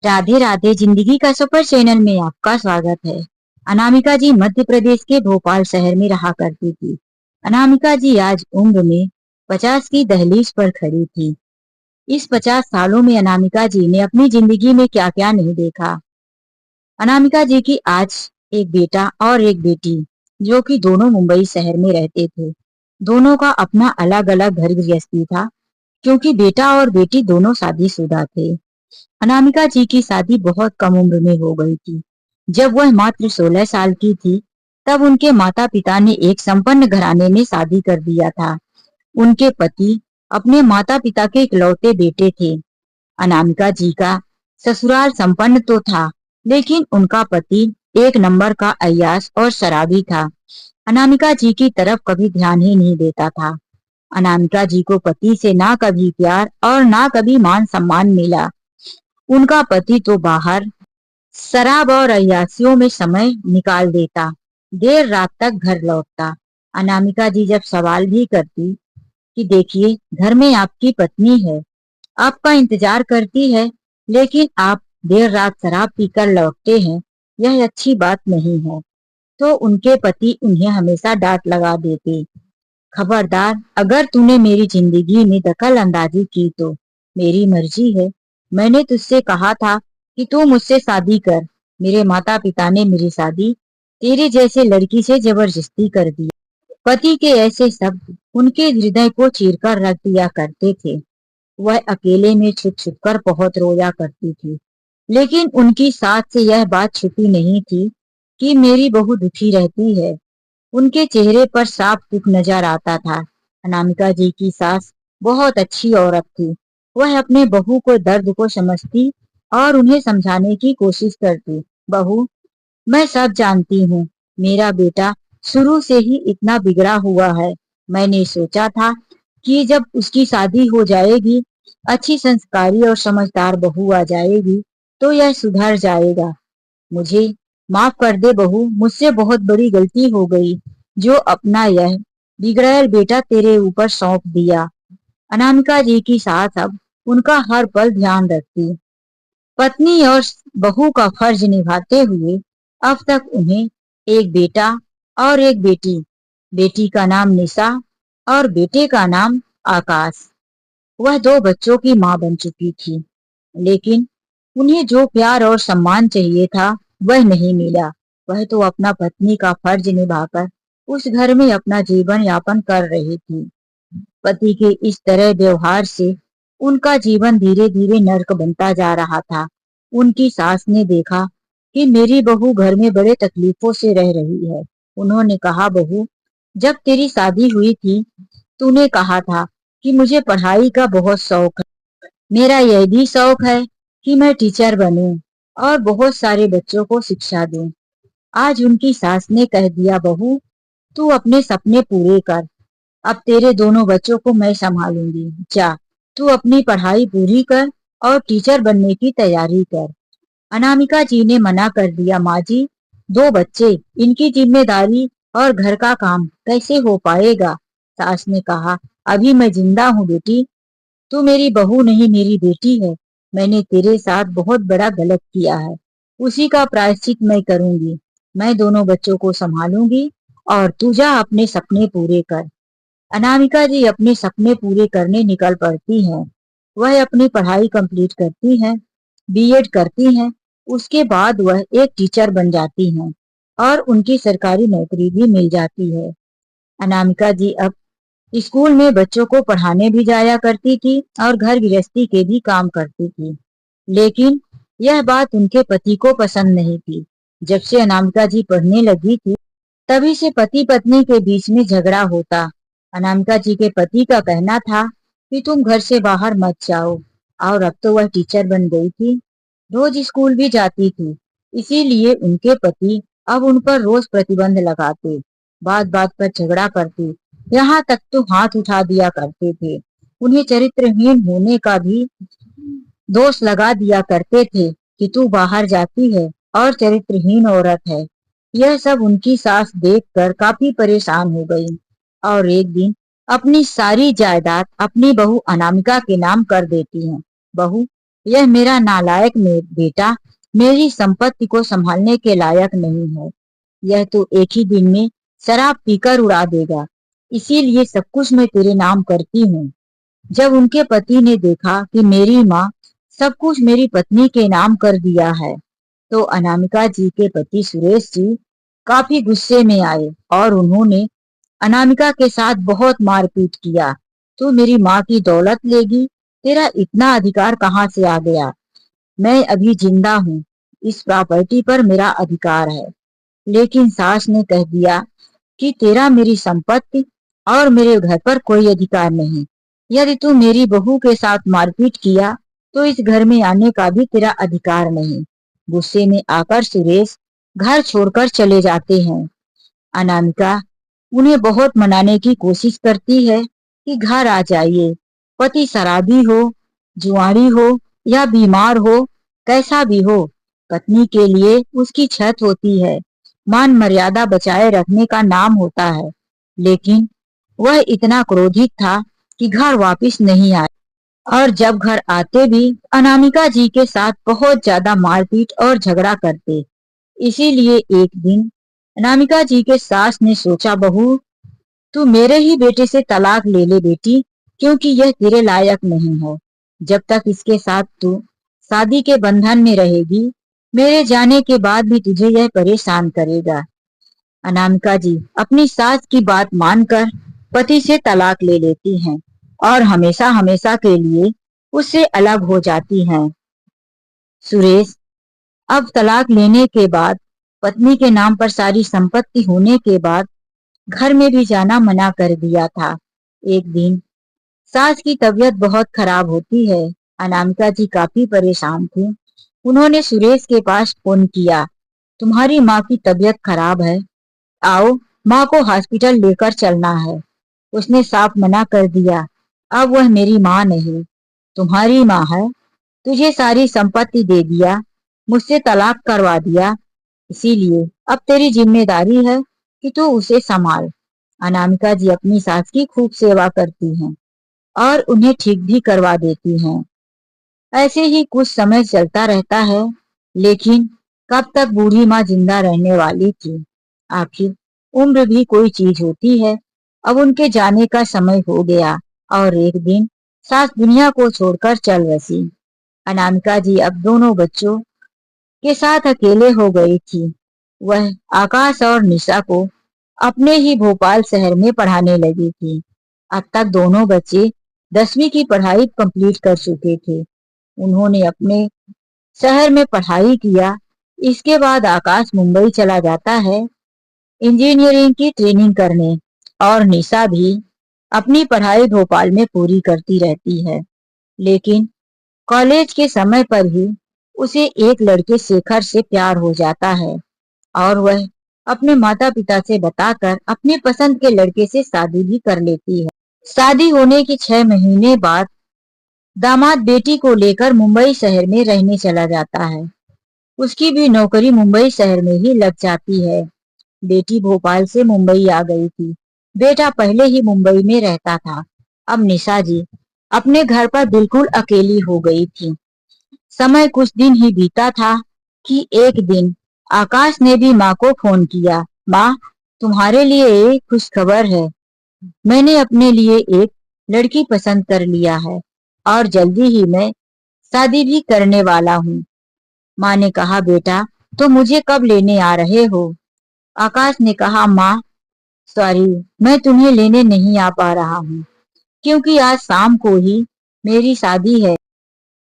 राधे राधे। जिंदगी का सफर चैनल में आपका स्वागत है। अनामिका जी मध्य प्रदेश के भोपाल शहर में रहा करती थी। अनामिका जी आज उम्र में 50 की दहलीज पर खड़ी थी। इस 50 सालों में अनामिका जी ने अपनी जिंदगी में क्या क्या नहीं देखा। अनामिका जी की आज एक बेटा और एक बेटी, जो कि दोनों मुंबई शहर में रहते थे। दोनों का अपना अलग अलग घर गृहस्थी था, क्योंकि बेटा और बेटी दोनों शादीशुदा थे। अनामिका जी की शादी बहुत कम उम्र में हो गई थी। जब वह मात्र 16 साल की थी, तब उनके माता पिता ने एक संपन्न घराने में शादी कर दिया था। उनके पति अपने माता पिता के इकलौते बेटे थे। अनामिका जी का ससुराल संपन्न तो था, लेकिन उनका पति एक नंबर का अय्याश और शराबी था। अनामिका जी की तरफ कभी ध्यान ही नहीं देता था। अनामिका जी को पति से ना कभी प्यार और ना कभी मान सम्मान मिला। उनका पति तो बाहर शराब और अय्यासियों में समय निकाल देता, देर रात तक घर लौटता। अनामिका जी जब सवाल भी करती कि देखिए, घर में आपकी पत्नी है, आपका इंतजार करती है, लेकिन आप देर रात शराब पीकर लौटते हैं, यह अच्छी बात नहीं है, तो उनके पति उन्हें हमेशा डांट लगा देते। खबरदार, अगर तूने मेरी जिंदगी में दखल अंदाजी की तो मेरी मर्जी है। मैंने तुझसे कहा था कि तू मुझसे शादी कर। मेरे माता पिता ने मेरी शादी तेरे जैसे लड़की से जबरदस्ती कर दी। पति के ऐसे शब्द उनके हृदय को चीरकर रख दिया करते थे। वह अकेले में छुप छुप कर बहुत रोया करती थी, लेकिन उनकी सास से यह बात छुपी नहीं थी कि मेरी बहू दुखी रहती है। उनके चेहरे पर साफ दुख नजर आता था। अनामिका जी की सास बहुत अच्छी औरत थी। वह अपने बहू को दर्द को समझती और उन्हें समझाने की कोशिश करती। बहू, मैं सब जानती हूँ। मेरा बेटा शुरू से ही इतना बिगड़ा हुआ है। मैंने सोचा था कि जब उसकी शादी हो जाएगी, अच्छी संस्कारी और समझदार बहू आ जाएगी, तो यह सुधर जाएगा। मुझे माफ कर दे बहू, मुझसे बहुत बड़ी गलती हो गई, जो अपना यह बिगड़ैल बेटा तेरे ऊपर सौंप दिया। अनामिका जी की सास अब उनका हर पल ध्यान रखती। पत्नी और बहू का फर्ज निभाते हुए अब तक उन्हें एक बेटा और एक बेटी, बेटी का नाम निशा और बेटे का नाम आकाश। वह दो बच्चों की मां बन चुकी थी, लेकिन उन्हें जो प्यार और सम्मान चाहिए था, वह नहीं मिला। वह तो अपना पत्नी का फर्ज निभाकर उस घर में अपना जीवन यापन कर रही थी। पति के इस तरह व्यवहार से उनका जीवन धीरे धीरे नर्क बनता जा रहा था। उनकी सास ने देखा कि मेरी बहू घर में बड़े तकलीफों से रह रही है। उन्होंने कहा, बहू, जब तेरी शादी हुई थी, तूने कहा था कि मुझे पढ़ाई का बहुत शौक है। मेरा यह भी शौक है कि मैं टीचर बनूं और बहुत सारे बच्चों को शिक्षा दूं। आज उनकी सास ने कह दिया, बहू, तू अपने सपने पूरे कर। अब तेरे दोनों बच्चों को मैं संभालूंगी। जा, तू अपनी पढ़ाई पूरी कर और टीचर बनने की तैयारी कर। अनामिका जी ने मना कर दिया, माँ जी, दो बच्चे, इनकी जिम्मेदारी और घर का काम कैसे हो पाएगा। सास ने कहा, अभी मैं जिंदा हूँ बेटी, तू मेरी बहू नहीं मेरी बेटी है। मैंने तेरे साथ बहुत बड़ा गलत किया है, उसी का प्रायश्चित मैं करूंगी। मैं दोनों बच्चों को संभालूंगी और तू जा अपने सपने पूरे कर। अनामिका जी अपने सपने पूरे करने निकल पड़ती हैं। वह अपनी पढ़ाई कंप्लीट करती हैं, बीएड करती हैं। उसके बाद वह एक टीचर बन जाती हैं और उनकी सरकारी नौकरी भी मिल जाती है। अनामिका जी अब स्कूल में बच्चों को पढ़ाने भी जाया करती थी और घर गृहस्थी के भी काम करती थी। लेकिन यह बात उनके पति को पसंद नहीं थी। जब से अनामिका जी पढ़ने लगी थी, तभी से पति पत्नी के बीच में झगड़ा होता। अनामिका जी के पति का कहना था कि तुम घर से बाहर मत जाओ, और अब तो वह टीचर बन गई थी, रोज स्कूल भी जाती थी। इसीलिए उनके पति अब उन पर रोज प्रतिबंध लगाते, बात बात पर झगड़ा करते, यहाँ तक तो हाथ उठा दिया करते थे। उन्हें चरित्रहीन होने का भी दोष लगा दिया करते थे कि तू बाहर जाती है और चरित्रहीन औरत है। यह सब उनकी सास देखकर काफी परेशान हो गई और एक दिन अपनी सारी जायदाद अपनी बहू अनामिका के नाम कर देती है। बहू, यह मेरा नालायक बेटा मेरी संपत्ति को संभालने के लायक नहीं है। यह तो एक ही दिन में शराब पीकर उड़ा देगा। इसीलिए सब कुछ मैं तेरे नाम करती हूँ। जब उनके पति ने देखा कि मेरी माँ सब कुछ मेरी पत्नी के नाम कर दिया है, तो अनामिका जी के पति सुरेश जी काफी गुस्से में आए और उन्होंने अनामिका के साथ बहुत मारपीट किया। तू मेरी माँ की दौलत लेगी, तेरा इतना अधिकार कहाँ से आ गया? मैं अभी जिंदा हूँ, इस प्रॉपर्टी पर मेरा अधिकार है। लेकिन सास ने कह दिया कि तेरा मेरी संपत्ति और मेरे घर पर कोई अधिकार नहीं। यदि तू मेरी बहू के साथ मारपीट किया तो इस घर में आने का भी तेरा अधिकार नहीं। गुस्से में आकर सुरेश घर छोड़कर चले जाते हैं। अनामिका उन्हें बहुत मनाने की कोशिश करती है कि घर आ जाइए। पति शराबी हो, जुआरी हो या बीमार हो, कैसा भी हो, पत्नी के लिए उसकी छत होती है, मान मर्यादा बचाए रखने का नाम होता है। लेकिन वह इतना क्रोधित था कि घर वापस नहीं आया और जब घर आते भी अनामिका जी के साथ बहुत ज्यादा मारपीट और झगड़ा करते। इसीलिए एक दिन अनामिका जी के सास ने सोचा, बहू तू मेरे ही बेटे से तलाक ले ले बेटी, क्योंकि यह तेरे लायक नहीं है। जब तक इसके साथ तू शादी के बंधन में रहेगी, मेरे जाने के बाद भी तुझे यह परेशान करेगा। अनामिका जी अपनी सास की बात मानकर पति से तलाक ले लेती हैं और हमेशा हमेशा के लिए उससे अलग हो जाती हैं। सुरेश अब तलाक लेने के बाद, पत्नी के नाम पर सारी संपत्ति होने के बाद घर में भी जाना मना कर दिया था। एक दिन सास की तबीयत बहुत खराब होती है। अनामिका जी काफी परेशान थी। उन्होंने सुरेश के पास फोन किया, तुम्हारी माँ की तबीयत खराब है, आओ माँ को हॉस्पिटल लेकर चलना है। उसने साफ मना कर दिया, अब वह मेरी माँ नहीं, तुम्हारी माँ है। तुझे सारी संपत्ति दे दिया, मुझसे तलाक करवा दिया, इसीलिए अब तेरी जिम्मेदारी है कि तू उसे संभाल। अनामिका जी अपनी सास की खूब सेवा करती हैं और उन्हें ठीक भी करवा देती हैं। ऐसे ही कुछ समय चलता रहता है, लेकिन कब तक बूढ़ी माँ जिंदा रहने वाली थी? आखिर उम्र भी कोई चीज होती है। अब उनके जाने का समय हो गया और एक दिन सास दुनिया को छोड़कर चल बसी। अनामिका जी अब दोनों बच्चों के साथ अकेले हो गई थी। वह आकाश और निशा को अपने ही भोपाल शहर में पढ़ाने लगी थी। अब तक दोनों बच्चे 10वीं की पढ़ाई कंप्लीट कर चुके थे। उन्होंने अपने शहर में पढ़ाई किया। इसके बाद आकाश मुंबई चला जाता है इंजीनियरिंग की ट्रेनिंग करने और निशा भी अपनी पढ़ाई भोपाल में पूरी करती रहती है। लेकिन कॉलेज के समय पर ही उसे एक लड़के शेखर से प्यार हो जाता है और वह अपने माता पिता से बताकर अपने पसंद के लड़के से शादी भी कर लेती है। शादी होने के 6 महीने बाद दामाद बेटी को लेकर मुंबई शहर में रहने चला जाता है। उसकी भी नौकरी मुंबई शहर में ही लग जाती है। बेटी भोपाल से मुंबई आ गई थी। बेटा पहले ही मुंबई में रहता था। अब निशा जी अपने घर पर बिल्कुल अकेली हो गई थी। समय कुछ दिन ही बीता था कि एक दिन आकाश ने भी माँ को फोन किया, माँ तुम्हारे लिए एक खुश खबर है, मैंने अपने लिए एक लड़की पसंद कर लिया है और जल्दी ही मैं शादी भी करने वाला हूँ। माँ ने कहा, बेटा तो मुझे कब लेने आ रहे हो? आकाश ने कहा, माँ सॉरी, मैं तुम्हें लेने नहीं आ पा रहा हूँ, क्योंकि आज शाम को ही मेरी शादी है।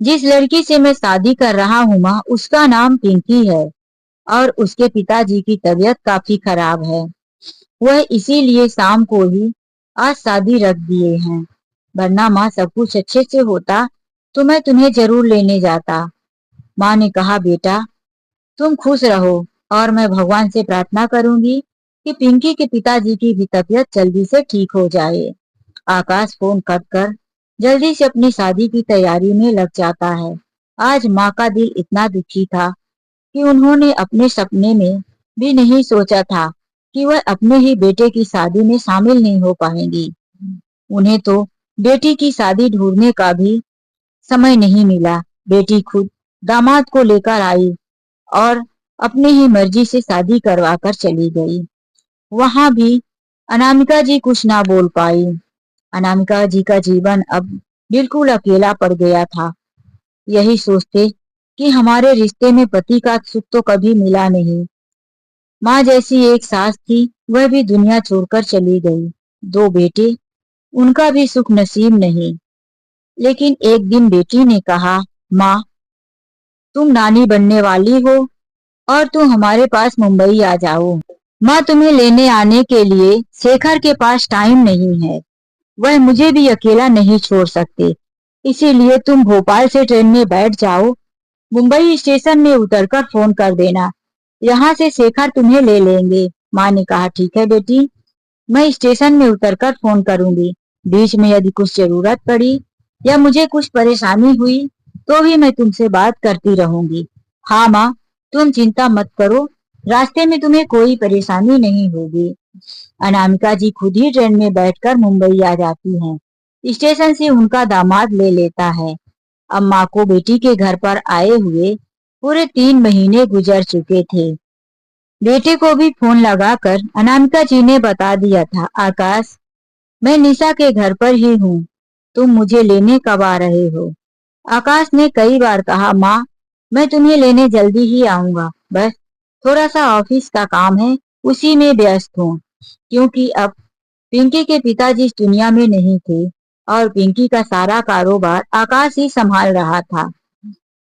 जिस लड़की से मैं शादी कर रहा हूँ माँ, उसका नाम पिंकी है और उसके पिताजी की तबीयत काफी खराब है। वह इसीलिए शाम को ही आज शादी रख दिए हैं, वरना माँ सब कुछ अच्छे से होता तो मैं तुम्हें जरूर लेने जाता। माँ ने कहा, बेटा तुम खुश रहो और मैं भगवान से प्रार्थना करूंगी कि पिंकी के पिताजी की भी तबीयत जल्दी से ठीक हो जाए। आकाश फोन कट कर जल्दी से अपनी शादी की तैयारी में लग जाता है। आज माँ का दिल इतना दुखी था कि उन्होंने अपने सपने में भी नहीं सोचा था कि वह अपने ही बेटे की शादी में शामिल नहीं हो पाएंगी। उन्हें तो बेटी की शादी ढूंढने का भी समय नहीं मिला। बेटी खुद दामाद को लेकर आई और अपनी ही मर्जी से शादी करवा कर चली गई। वहां भी अनामिका जी कुछ ना बोल पाई। अनामिका जी का जीवन अब बिल्कुल अकेला पड़ गया था। यही सोचते कि हमारे रिश्ते में पति का सुख तो कभी मिला नहीं। माँ जैसी एक सास थी, वह भी दुनिया छोड़कर चली गई। दो बेटे, उनका भी सुख नसीब नहीं। लेकिन एक दिन बेटी ने कहा, माँ तुम नानी बनने वाली हो और तुम हमारे पास मुंबई आ जाओ। माँ तुम्हें लेने आने के लिए शेखर के पास टाइम नहीं है, वह मुझे भी अकेला नहीं छोड़ सकते। इसीलिए तुम भोपाल से ट्रेन में बैठ जाओ, मुंबई स्टेशन में उतरकर फोन कर देना, यहाँ से शेखर तुम्हें ले लेंगे। माँ ने कहा, ठीक है बेटी, मैं स्टेशन में उतरकर फोन करूंगी। बीच में यदि कुछ जरूरत पड़ी या मुझे कुछ परेशानी हुई तो भी मैं तुमसे बात करती रहूंगी। हाँ माँ, तुम चिंता मत करो, रास्ते में तुम्हें कोई परेशानी नहीं होगी। अनामिका जी खुद ही ट्रेन में बैठकर मुंबई आ जाती हैं। स्टेशन से उनका दामाद ले लेता है। अब माँ को बेटी के घर पर आए हुए पूरे 3 महीने गुजर चुके थे। बेटे को भी फोन लगाकर अनामिका जी ने बता दिया था, आकाश मैं निशा के घर पर ही हूँ, तुम मुझे लेने कब आ रहे हो। आकाश ने कई बार कहा, माँ मैं तुम्हें लेने जल्दी ही आऊंगा, बस थोड़ा सा ऑफिस का काम है, उसी में व्यस्त हूँ। क्योंकि अब पिंकी के पिताजी इस दुनिया में नहीं थे और पिंकी का सारा कारोबार आकाश ही संभाल रहा था।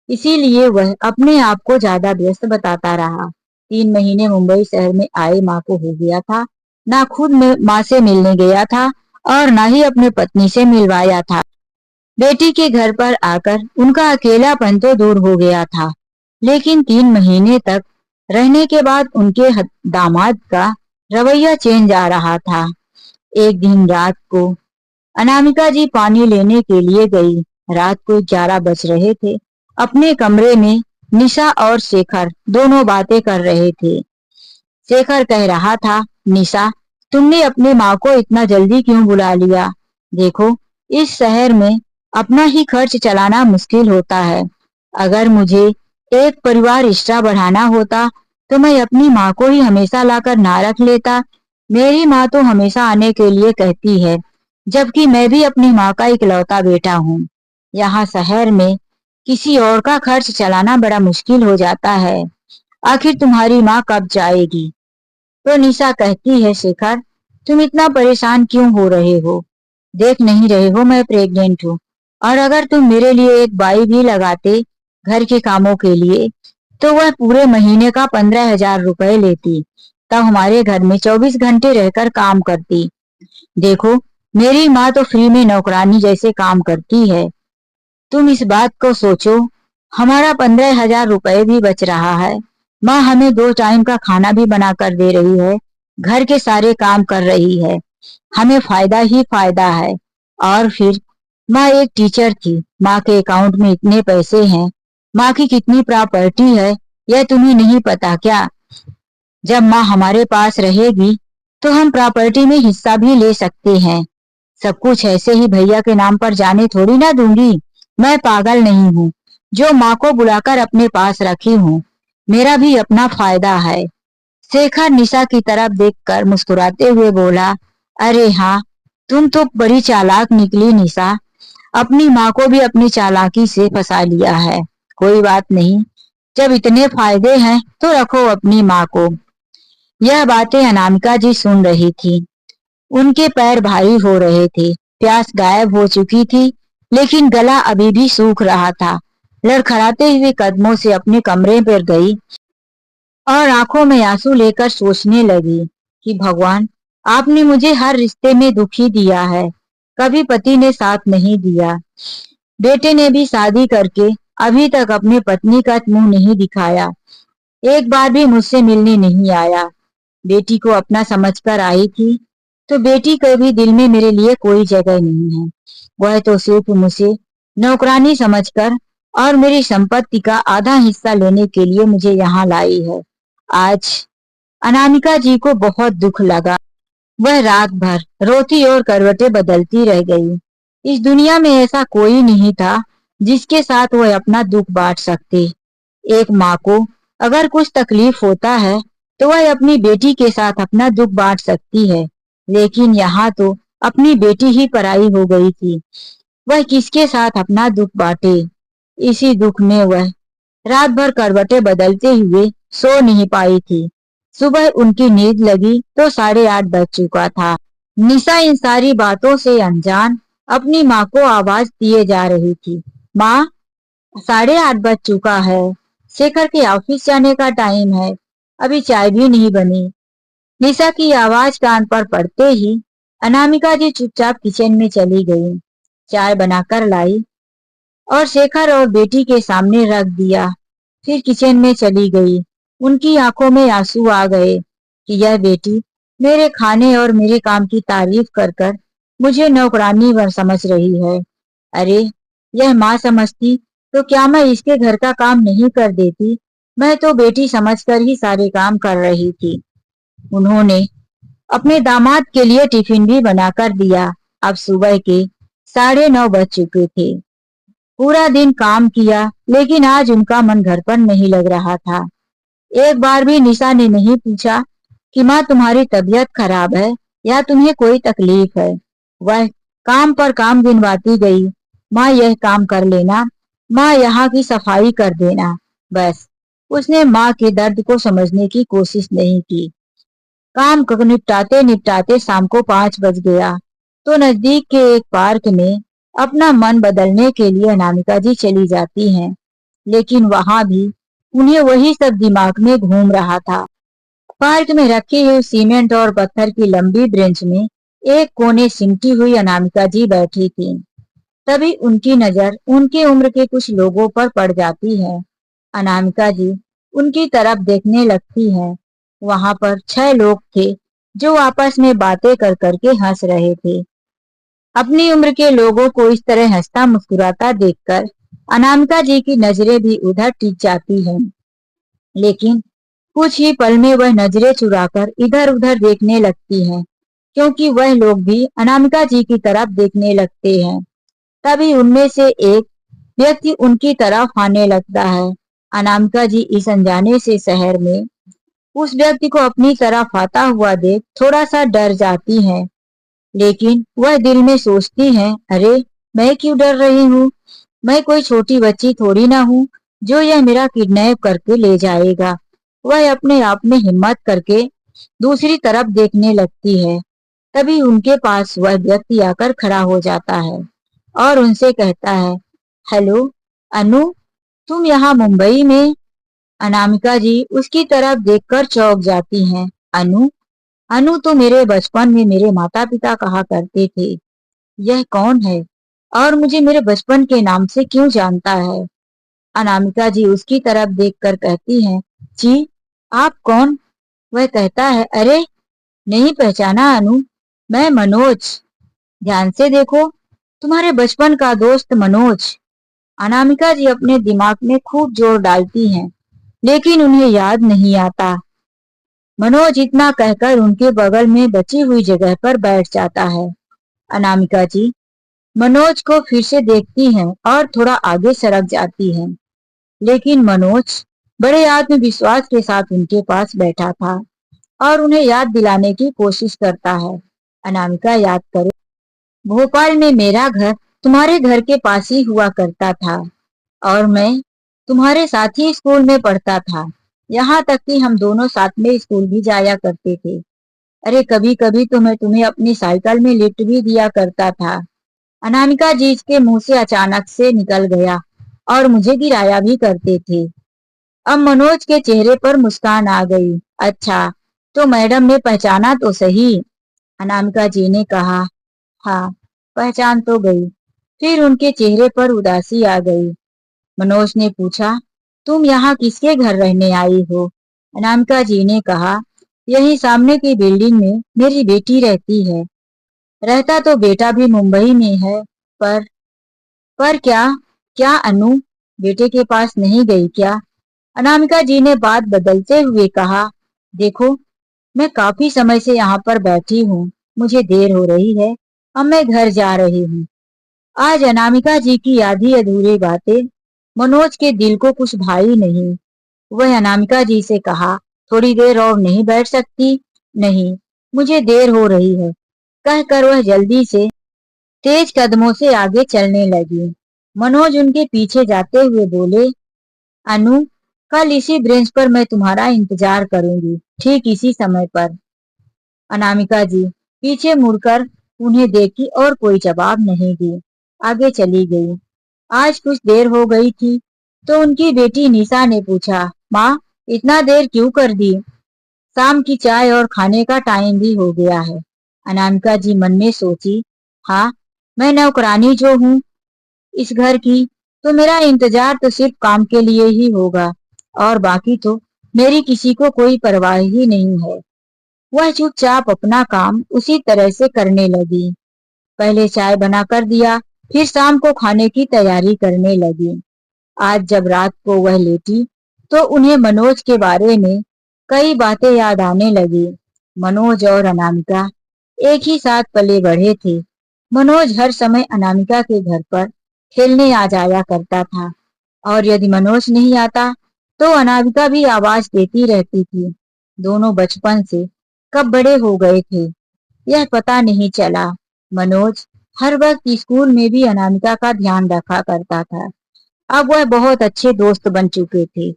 इसीलिए वह अपने आप को ज्यादा व्यस्त बताता रहा। 3 महीने मुंबई शहर में आए माँ को हो गया था, ना खुद में माँ से मिलने गया था और ना ही अपने पत्नी से मिलवाया था। बेटी के घर पर आकर उनका अकेलापन तो दूर हो गया था, लेकिन 3 महीने तक रहने के बाद उनके दामाद का रवैया चेंज आ रहा था। एक दिन रात को अनामिका जी पानी लेने के लिए गई। रात को 11 बज रहे थे। अपने कमरे में निशा और शेखर दोनों बातें कर रहे थे। शेखर कह रहा था, निशा तुमने अपनी माँ को इतना जल्दी क्यों बुला लिया। देखो इस शहर में अपना ही खर्च चलाना मुश्किल होता है। अगर मुझे एक परिवार एक्स्ट्रा बढ़ाना होता तो मैं अपनी माँ को ही हमेशा लाकर ना रख लेता। मेरी माँ तो हमेशा आने के लिए कहती है, जबकि मैं भी अपनी माँ का इकलौता बेटा हूँ। यहाँ शहर में किसी और का खर्च चलाना बड़ा मुश्किल हो जाता है। आखिर तुम्हारी माँ कब जाएगी। तो निशा कहती है, शेखर तुम इतना परेशान क्यों हो रहे हो, देख नहीं रहे हो मैं प्रेग्नेंट हूँ, और अगर तुम मेरे लिए एक बाई भी लगाते घर के कामों के लिए तो वह पूरे महीने का 15,000 रुपए लेती, तब हमारे घर में 24 घंटे रहकर काम करती। देखो मेरी माँ तो फ्री में नौकरानी जैसे काम करती है। तुम इस बात को सोचो, हमारा 15,000 रुपए भी बच रहा है। माँ हमें 2 टाइम का खाना भी बना कर दे रही है, घर के सारे काम कर रही है, हमें फायदा ही फायदा है। और फिर माँ एक टीचर थी, माँ के अकाउंट में इतने पैसे हैं, माँ की कितनी प्रॉपर्टी है, यह तुम्हें नहीं पता क्या। जब माँ हमारे पास रहेगी तो हम प्रॉपर्टी में हिस्सा भी ले सकते हैं। सब कुछ ऐसे ही भैया के नाम पर जाने थोड़ी ना दूंगी। मैं पागल नहीं हूँ जो माँ को बुलाकर अपने पास रखी हूँ, मेरा भी अपना फायदा है। शेखर निशा की तरफ देखकर मुस्कुराते हुए बोला, अरे हाँ तुम तो बड़ी चालाक निकली निशा, अपनी माँ को भी अपनी चालाकी से फंसा लिया है। कोई बात नहीं, जब इतने फायदे हैं तो रखो अपनी माँ को। यह बातें अनामिका जी सुन रही थी। उनके पैर भारी हो रहे थे, प्यास गायब हो चुकी थी, लेकिन गला अभी भी सूख रहा था। लड़खड़ाते हुए कदमों से अपने कमरे पर गई और आंखों में आंसू लेकर सोचने लगी कि भगवान आपने मुझे हर रिश्ते में दुखी दिया है, कभी पति ने साथ नहीं दिया। बेटे ने भी शादी करके अभी तक अपने पत्नी का मुंह नहीं दिखाया, एक बार भी मुझसे मिलने नहीं आया। बेटी को अपना समझकर आई थी तो बेटी के भी दिल में मेरे लिए कोई जगह नहीं है। वह तो सिर्फ मुझे नौकरानी समझकर और मेरी संपत्ति का आधा हिस्सा लेने के लिए मुझे यहाँ लाई है। आज अनामिका जी को बहुत दुख लगा। वह रात भर रोती और करवटें बदलती रह गई। इस दुनिया में ऐसा कोई नहीं था जिसके साथ वह अपना दुख बांट सकते। एक माँ को अगर कुछ तकलीफ होता है तो वह अपनी बेटी के साथ अपना दुख बांट सकती है, लेकिन यहाँ तो अपनी बेटी ही पराई हो गई थी। वह किसके साथ अपना दुख बांटे। इसी दुख में वह रात भर करवटें बदलते हुए सो नहीं पाई थी। सुबह उनकी नींद लगी तो 8:30 बज चुका था। निशा इन सारी बातों से अनजान अपनी माँ को आवाज दिए जा रही थी। माँ, 8:30 बज चुका है। शेखर के ऑफिस जाने का टाइम है। अभी चाय भी नहीं बनी। निशा की आवाज कान पर पड़ते ही अनामिका जी चुपचाप किचन में चली गई। चाय बनाकर लाई और शेखर और बेटी के सामने रख दिया। फिर किचन में चली गई। उनकी आंखों में आंसू आ गए कि यह बेटी मेरे खाने और मेरे काम की तारीफ कर कर मुझे नौकरानी वर समझ रही है। अरे, यह माँ समझती तो क्या मैं इसके घर का काम नहीं कर देती। मैं तो बेटी समझकर ही सारे काम कर रही थी। उन्होंने अपने दामाद के लिए टिफिन भी बनाकर दिया। अब सुबह के 9:30 बज चुके थे। पूरा दिन काम किया, लेकिन आज उनका मन घर पर नहीं लग रहा था। एक बार भी निशा ने नहीं पूछा कि माँ, तुम्हारी तबीयत खराब है या तुम्हें कोई तकलीफ है। वह काम पर काम गिनवाती गई। माँ, यह काम कर लेना। माँ, यहाँ की सफाई कर देना। बस उसने माँ के दर्द को समझने की कोशिश नहीं की। काम को निपटाते निपटाते शाम को 5 बज गया तो नजदीक के एक पार्क में अपना मन बदलने के लिए अनामिका जी चली जाती हैं। लेकिन वहां भी उन्हें वही सब दिमाग में घूम रहा था। पार्क में रखी हुई सीमेंट और पत्थर की लंबी ब्रेंच में एक कोने सिमटी हुई अनामिका जी बैठी थी। तभी उनकी नजर उनकी उम्र के कुछ लोगों पर पड़ जाती है। अनामिका जी उनकी तरफ देखने लगती हैं। वहां पर 6 लोग थे जो आपस में बातें कर करके हंस रहे थे। अपनी उम्र के लोगों को इस तरह हंसता मुस्कुराता देखकर अनामिका जी की नजरें भी उधर टिक जाती हैं। लेकिन कुछ ही पल में वह नजरें चुराकर इधर उधर देखने लगती हैं, क्योंकि वह लोग भी अनामिका जी की तरफ देखने लगते हैं। तभी उनमें से एक व्यक्ति उनकी तरफ आने लगता है। अनामिका जी इस अनजाने से शहर में उस व्यक्ति को अपनी तरफ आता हुआ देख थोड़ा सा डर जाती हैं। लेकिन वह दिल में सोचती हैं, अरे, मैं क्यों डर रही हूँ। मैं कोई छोटी बच्ची थोड़ी ना हूँ जो यह मेरा किडनैप करके ले जाएगा। वह अपने आप में हिम्मत करके दूसरी तरफ देखने लगती है। तभी उनके पास वह व्यक्ति आकर खड़ा हो जाता है और उनसे कहता है, हेलो अनु, तुम यहाँ मुंबई में। अनामिका जी उसकी तरफ देखकर चौंक जाती हैं। अनु? अनु तो मेरे बचपन में मेरे माता पिता कहा करते थे। यह कौन है और मुझे मेरे बचपन के नाम से क्यों जानता है। अनामिका जी उसकी तरफ देखकर कहती हैं, जी, आप कौन। वह कहता है, अरे, नहीं पहचाना अनु, मैं मनोज। ध्यान से देखो, तुम्हारे बचपन का दोस्त मनोज। अनामिका जी अपने दिमाग में खूब जोर डालती हैं, लेकिन उन्हें याद नहीं आता। मनोज इतना कहकर उनके बगल में बची हुई जगह पर बैठ जाता है। अनामिका जी मनोज को फिर से देखती हैं और थोड़ा आगे सरक जाती हैं। लेकिन मनोज बड़े आत्मविश्वास के साथ उनके पास बैठा था और उन्हें याद दिलाने की कोशिश करता है। अनामिका, याद करो, भोपाल में मेरा घर तुम्हारे घर के पास ही हुआ करता था और मैं तुम्हारे साथ ही स्कूल में पढ़ता था। यहाँ तक कि हम दोनों साथ में स्कूल भी जाया करते थे। अरे, कभी कभी तो मैं तुम्हें अपनी साइकिल में लिफ्ट भी दिया करता था। अनामिका जी के मुंह से अचानक से निकल गया, और मुझे गिराया भी करते थे। अब मनोज के चेहरे पर मुस्कान आ गई। अच्छा, तो मैडम ने पहचाना तो सही। अनामिका जी ने कहा, हाँ, पहचान तो गई। फिर उनके चेहरे पर उदासी आ गई। मनोज ने पूछा, तुम यहाँ किसके घर रहने आई हो। अनामिका जी ने कहा, यही सामने की बिल्डिंग में मेरी बेटी रहती है। रहता तो बेटा भी मुंबई में है, पर पर क्या। क्या अनु, बेटे के पास नहीं गई क्या। अनामिका जी ने बात बदलते हुए कहा, देखो, मैं काफी समय से यहाँ पर बैठी हूँ। मुझे देर हो रही है, अब मैं घर जा रही हूँ। आज अनामिका जी की आधी अधूरी बातें मनोज के दिल को कुछ भाई नहीं। वह अनामिका जी से कहा, थोड़ी देर और नहीं बैठ सकती? नहीं, मुझे देर हो रही है, कहकर वह जल्दी से तेज कदमों से आगे चलने लगी। मनोज उनके पीछे जाते हुए बोले, अनु, कल इसी ब्रेंच पर मैं तुम्हारा इंतजार करूंगी, ठीक इसी समय पर। अनामिका जी पीछे मुड़कर उन्हें देखी और कोई जवाब नहीं दी, आगे चली गई। आज कुछ देर हो गई थी तो उनकी बेटी निशा ने पूछा, माँ, इतना देर क्यों कर दी? शाम की चाय और खाने का टाइम भी हो गया है। अनामिका जी मन में सोची, हाँ, मैं नौकरानी जो हूँ इस घर की, तो मेरा इंतजार तो सिर्फ काम के लिए ही होगा, और बाकी तो मेरी किसी को कोई परवाह ही नहीं है। वह चुपचाप अपना काम उसी तरह से करने लगी। पहले चाय बना कर दिया, फिर शाम को खाने की तैयारी करने लगी। आज जब रात को वह लेटी तो उन्हें मनोज के बारे में कई बातें याद आने लगी। मनोज और अनामिका एक ही साथ पले बढ़े थे। मनोज हर समय अनामिका के घर पर खेलने आ जाया करता था, और यदि मनोज नहीं आता तो अनामिका भी आवाज देती रहती थी। दोनों बचपन से कब बड़े हो गए थे यह पता नहीं चला। मनोज हर वक्त स्कूल में भी अनामिका का ध्यान रखा करता था। अब वह बहुत अच्छे दोस्त बन चुके थे।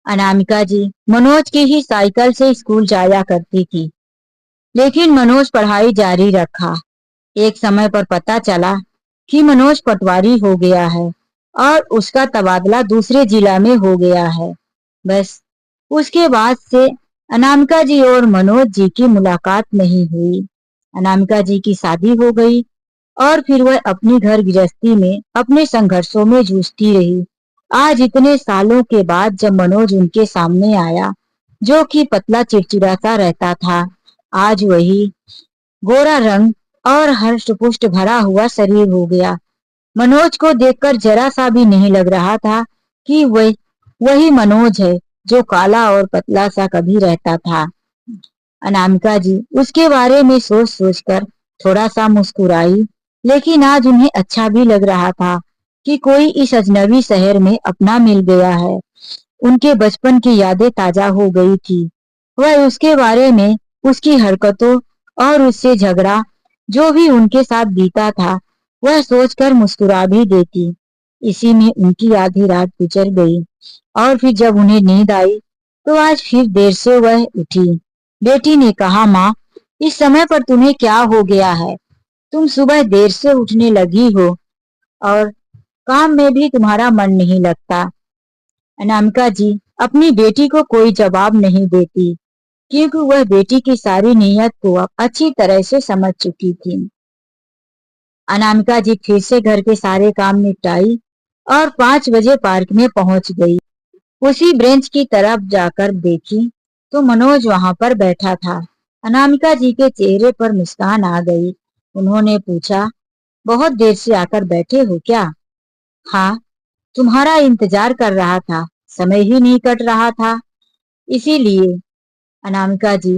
अनामिका जी मनोज की ही साइकिल से स्कूल जाया करती थी, लेकिन मनोज पढ़ाई जारी रखा। एक समय पर पता चला कि मनोज पटवारी हो गया है और उसका तबादला दूसरे जिला में हो गया है। बस उसके बाद से अनामिका जी और मनोज जी की मुलाकात नहीं हुई। अनामिका जी की शादी हो गई और फिर वह अपनी घर गृहस्थी में अपने संघर्षों में जूझती रही। आज इतने सालों के बाद जब मनोज उनके सामने आया, जो कि पतला चिड़चिड़ा सा रहता था, आज वही गोरा रंग और हर्ष पुष्ट भरा हुआ शरीर हो गया। मनोज को देखकर जरा सा भी नहीं लग रहा था कि वही मनोज है जो काला और पतला सा कभी रहता था। अनामिका जी उसके बारे में सोच सोचकर थोड़ा सा मुस्कुराई, लेकिन आज उन्हें अच्छा भी लग रहा था कि कोई इस अजनबी शहर में अपना मिल गया है। उनके बचपन की यादें ताजा हो गई थी। वह उसके बारे में, उसकी हरकतों और उससे झगड़ा जो भी उनके साथ बीता था, वह सोचकर मुस्कुरा भी देती। इसी में उनकी आधी रात गुजर गई और फिर जब उन्हें नींद आई तो आज फिर देर से वह उठी। बेटी ने कहा, माँ, इस समय पर तुम्हें क्या हो गया है? तुम सुबह देर से उठने लगी हो और काम में भी तुम्हारा मन नहीं लगता। अनामिका जी अपनी बेटी को कोई जवाब नहीं देती, क्योंकि वह बेटी की सारी नीयत को अब अच्छी तरह से समझ चुकी थी। अनामिका जी फिर से घर के सारे काम निपटाई और 5 बजे पार्क में पहुंच गई। उसी ब्रेंच की तरफ जाकर देखी तो मनोज वहां पर बैठा था। अनामिका जी के चेहरे पर मुस्कान आ गई। उन्होंने पूछा, बहुत देर से आकर बैठे हो क्या? हाँ, तुम्हारा इंतजार कर रहा था, समय ही नहीं कट रहा था, इसीलिए। अनामिका जी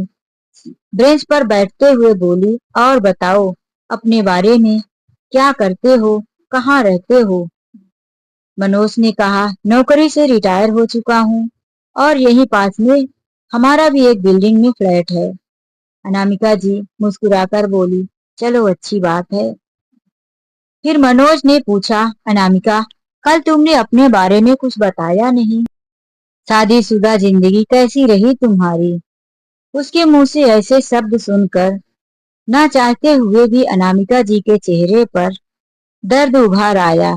ब्रेंच पर बैठते हुए बोली, और बताओ अपने बारे में, क्या करते हो, कहाँ रहते हो? मनोज ने कहा, नौकरी से रिटायर हो चुका हूँ और यहीं पास में हमारा भी एक बिल्डिंग में फ्लैट है। अनामिका जी मुस्कुराकर बोली, चलो अच्छी बात है। फिर मनोज ने पूछा, अनामिका, कल तुमने अपने बारे में कुछ बताया नहीं। शादीशुदा जिंदगी कैसी रही तुम्हारी? उसके मुंह से ऐसे शब्द सुनकर ना चाहते हुए भी अनामिका जी के चेहरे पर दर्द उभर आया।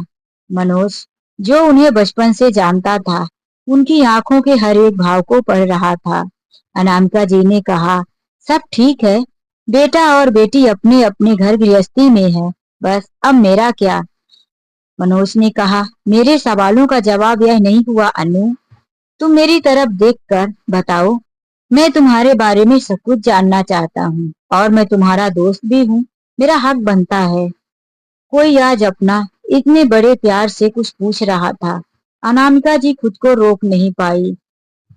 मनोज जो उन्हें बचपन से जानता था, उनकी आंखों के हर एक भाव को पढ़ रहा था। अनामिका जी ने कहा, सब ठीक है, बेटा और बेटी अपने अपने घर गृहस्थी में है, बस अब मेरा क्या? मनोज ने कहा, मेरे सवालों का जवाब यह नहीं हुआ अनु। तुम मेरी तरफ देखकर बताओ। मैं तुम्हारे बारे में सब कुछ जानना चाहता हूँ और मैं तुम्हारा दोस्त भी हूँ, मेरा हक बनता है। कोई आज अपना इतने बड़े प्यार से कुछ पूछ रहा था। अनामिका जी खुद को रोक नहीं पाई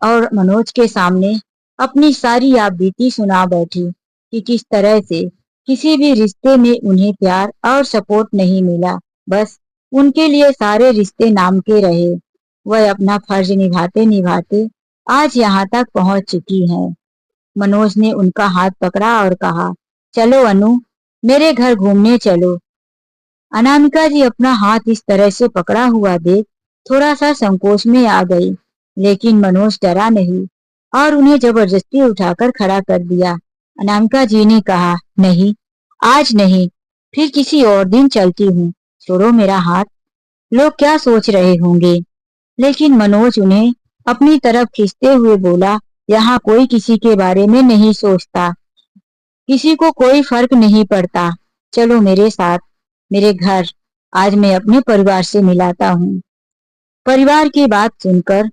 और मनोज के सामने अपनी सारी आप बीती सुना बैठी कि किस तरह से किसी भी रिश्ते में उन्हें प्यार और सपोर्ट नहीं मिला। बस उनके लिए सारे रिश्ते नाम के रहे। वह अपना फर्ज निभाते निभाते आज यहाँ तक पहुंच चुकी है। मनोज ने उनका हाथ पकड़ा और कहा, चलो अनु, मेरे घर घूमने चलो। अनामिका जी अपना हाथ इस तरह से पकड़ा हुआ देख थोड़ा सा संकोच में आ गई, लेकिन मनोज डरा नहीं और उन्हें जबरदस्ती उठाकर खड़ा कर दिया। अनामिका जी ने कहा, नहीं, आज नहीं, फिर किसी और दिन चलती हूँ, छोड़ो मेरा हाथ, लोग क्या सोच रहे होंगे। लेकिन मनोज उन्हें अपनी तरफ खींचते हुए बोला, यहाँ कोई किसी के बारे में नहीं सोचता, किसी को कोई फर्क नहीं पड़ता, चलो मेरे साथ मेरे घर, आज मैं अपने परिवार से मिलाता हूँ। परिवार की बात सुनकर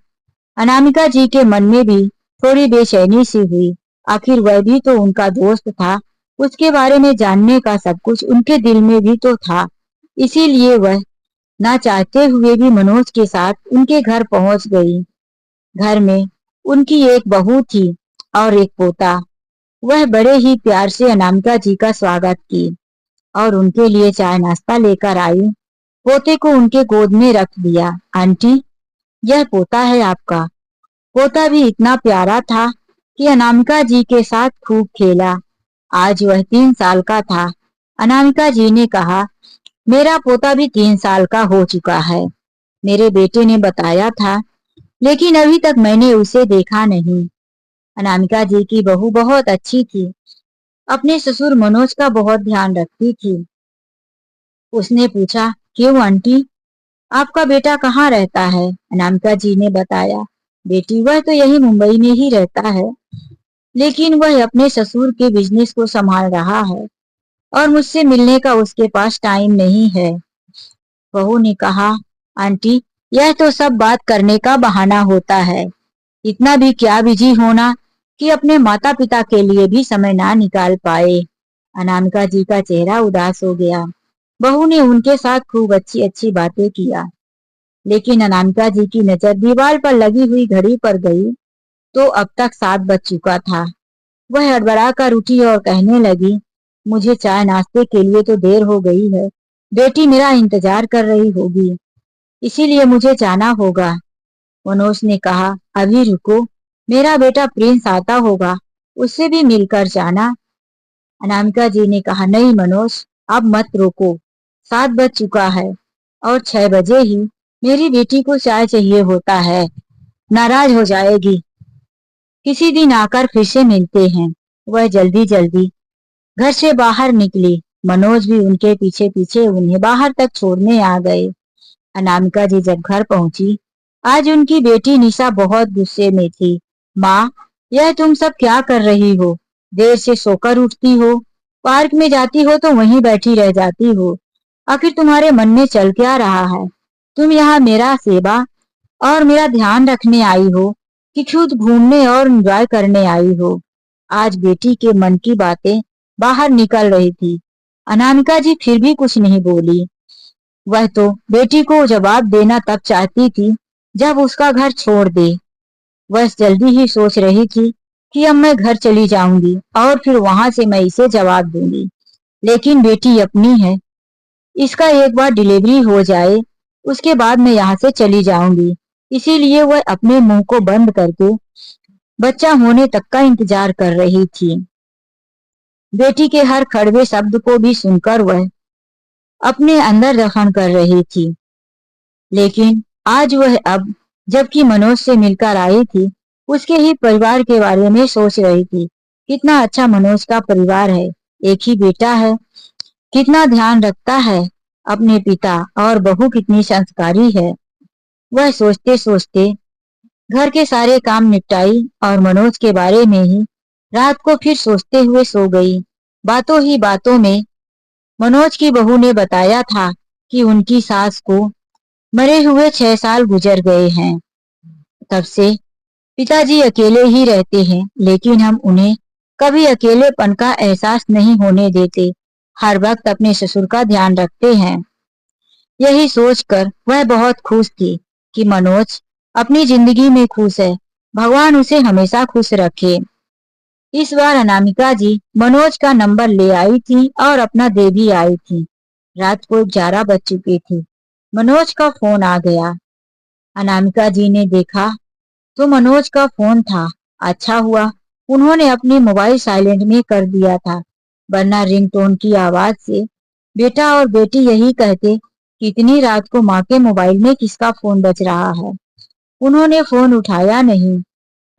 अनामिका जी के मन में भी थोड़ी बेचैनी सी हुई। आखिर वह भी तो उनका दोस्त था, उसके बारे में जानने का सब कुछ उनके दिल में भी तो था। इसीलिए वह ना चाहते हुए भी मनोज के साथ उनके घर पहुंच गई। घर में उनकी एक बहू थी और एक पोता। वह बड़े ही प्यार से अनामिका जी का स्वागत की और उनके लिए चाय नाश्ता लेकर आई। पोते को उनके गोद में रख दिया। आंटी, यह पोता है आपका। पोता भी इतना प्यारा था कि अनामिका जी के साथ खूब खेला। आज वह 3 साल का था। अनामिका जी ने कहा, मेरा पोता भी 3 साल का हो चुका है। मेरे बेटे ने बताया था, लेकिन अभी तक मैंने उसे देखा नहीं। अनामिका जी की बहू बहुत अच्छी थी, अपने ससुर मनोज का बहुत ध्यान रखती थी। उसने पूछा, क्यों आंटी, आपका बेटा कहाँ रहता है? अनामिका जी ने बताया, बेटी वह तो यही मुंबई में ही रहता है, लेकिन वह अपने ससुर के बिजनेस को संभाल रहा है और मुझसे मिलने का उसके पास टाइम नहीं है। बहू ने कहा, आंटी, यह तो सब बात करने का बहाना होता है। इतना भी क्या बिजी होना कि अपने माता पिता के लिए भी समय ना निकाल पाए। अनामिका जी का चेहरा उदास हो गया। बहू ने उनके साथ खूब अच्छी अच्छी बातें किया, लेकिन अनामिका जी की नजर दीवार पर लगी हुई घड़ी पर गई तो अब तक 7 बज चुका था। वह हड़बड़ा कर उठी और कहने लगी, मुझे चाय नाश्ते के लिए तो देर हो गई है, बेटी मेरा इंतजार कर रही होगी, इसीलिए मुझे जाना होगा। मनोज ने कहा, अभी रुको, मेरा बेटा प्रिंस आता होगा, उससे भी मिलकर जाना। अनामिका जी ने कहा, नहीं मनोज, अब मत रोको, 7 बज चुका है और 6 बजे ही मेरी बेटी को चाय चाहिए होता है, नाराज हो जाएगी। किसी दिन आकर फिर से मिलते हैं। वह जल्दी जल्दी घर से बाहर निकली। मनोज भी उनके पीछे पीछे उन्हें बाहर तक छोड़ने आ गए। अनामिका जी जब घर पहुंची, आज उनकी बेटी निशा बहुत गुस्से में थी। माँ, यह तुम सब क्या कर रही हो? देर से सोकर उठती हो, पार्क में जाती हो तो वहीं बैठी रह जाती हो। आखिर तुम्हारे मन में चल क्या रहा है? तुम यहाँ मेरा सेवा और मेरा ध्यान रखने आई हो कि खुद घूमने और एंजॉय करने आई हो? आज बेटी के मन की बातें बाहर निकल रही थी। अनामिका जी फिर भी कुछ नहीं बोली। वह तो बेटी को जवाब देना तब चाहती थी जब उसका घर छोड़ दे। वह जल्दी ही सोच रही थी कि अब मैं घर चली जाऊंगी और फिर वहां से मैं इसे जवाब दूंगी, लेकिन बेटी अपनी है, इसका एक बार डिलीवरी हो जाए उसके बाद मैं यहाँ से चली जाऊंगी। इसीलिए वह अपने मुंह को बंद करके बच्चा होने तक का इंतजार कर रही थी। बेटी के हर कड़वे शब्द को भी सुनकर वह अपने अंदर दफन कर रही थी। लेकिन आज वह अब जबकि मनोज से मिलकर आई थी, उसके ही परिवार के बारे में सोच रही थी। कितना अच्छा मनोज का परिवार है, एक ही बेटा है, कितना ध्यान रखता है अपने पिता, और बहू कितनी संस्कारी है। वह सोचते सोचते घर के सारे काम निपटाई और मनोज के बारे में ही रात को फिर सोचते हुए सो गई। बातों ही बातों में मनोज की बहू ने बताया था कि उनकी सास को मरे हुए 6 साल गुजर गए हैं। तब से पिताजी अकेले ही रहते हैं, लेकिन हम उन्हें कभी अकेलेपन का एहसास नहीं होने देते, हर वक्त अपने ससुर का ध्यान रखते हैं। यही सोचकर वह बहुत खुश थी कि मनोज अपनी जिंदगी में खुश है, भगवान उसे हमेशा खुश रखे। इस बार अनामिका जी मनोज का नंबर ले आई थी और अपना दे भी आई थी। रात को 11 बज चुके थे। मनोज का फोन आ गया। अनामिका जी ने देखा तो मनोज का फोन था। अच्छा हुआ उन्होंने अपनी मोबाइल साइलेंट में कर दिया था, वरना रिंगटोन की आवाज से बेटा और बेटी यही कहते कि इतनी रात को माँ के मोबाइल में किसका फोन बज रहा है। उन्होंने फोन उठाया नहीं